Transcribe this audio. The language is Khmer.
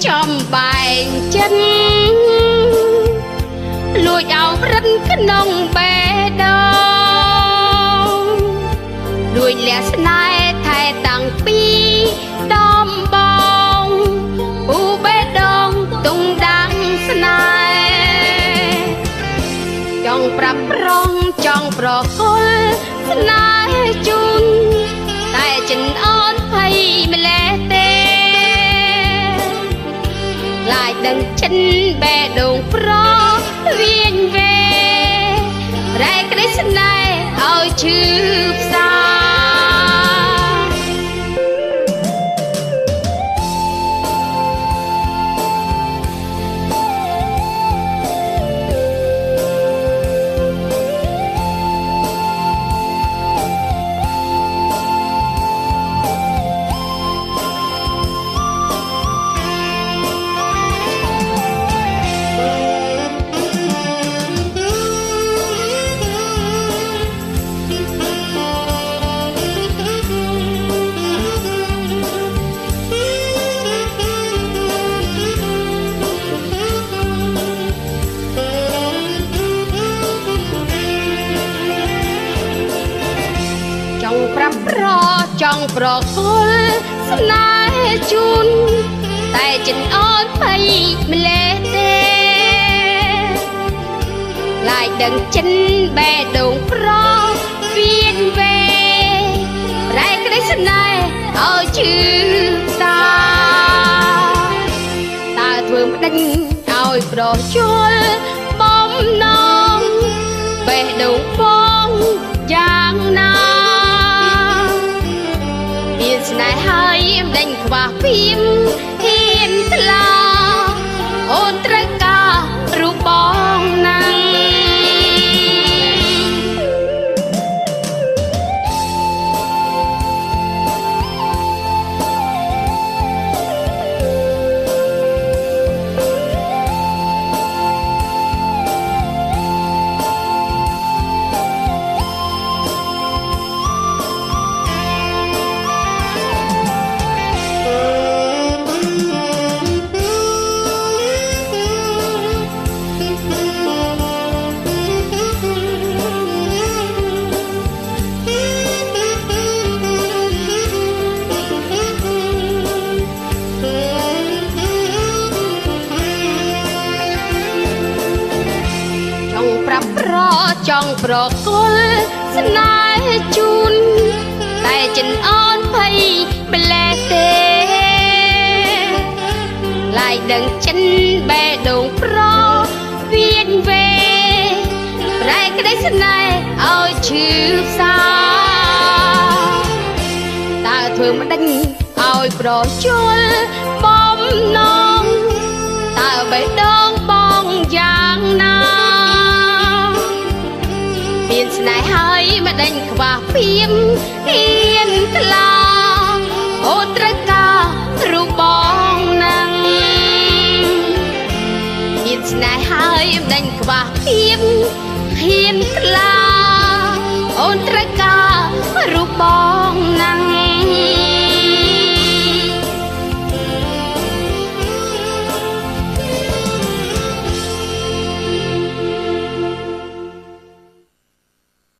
ចំបែងចិនលួចអោបរិនក្នុងបេះដូងដូចលះស្នេហ៍ថែតាំងពីដំបងពូបេះដូងទុំដាំងស្នេហ៍ចង់ប្រាប់ប្រងចង់ប្រគល់ស្នេហ៍ជូនតែចិនអូនភ័យម្លេះទេឡាយដឹងចិនបេះដូងប្រវាញវេរែកក្តីស្នេហ៍ឲ្យឈឺផ្សាចង់ប្រាប់ប្រចង់ប្រគល់ស្នេហ៍ជូនតែចិនអូនភ័យម្លេះទេឡាយដឹងចិនបេះដូងប្រវាញវេរែកក្តីស្នេហ៍ឲ្យឈឺសាតើធ្វើម្ដេចឲ្យប្រជល់បំណងបេះដូងបងយ៉ាងណាស្នេហ៍ហើយមិនដេញខ្វះភៀមហ៊ានថ្លាអូនត្រូវការរូបបងណាំងចង់ប្រគល់ស្នេហ៍ជូនតែចិនអូនភ័យម្លេះទេឡាយដឹងចិនបេះដូងប្រវាញវេប្រែក្តីស្នេហ៍ឲ្យឈឺផ្សាតើធ្វើម្ដេចឲ្យប្រជល់បំណងតើបេះដូងបងយ៉ាងណាមានស្នេហ៍ហើយមិនដេញខ្វះភៀមហ៊ានថ្លាអូនត្រូវការរូបបងណាំងមានស្នេហ៍ហើយមិនដេញខ្វះភៀមហ៊ានថ្លាអូនត្រូវការរូបបងណាំង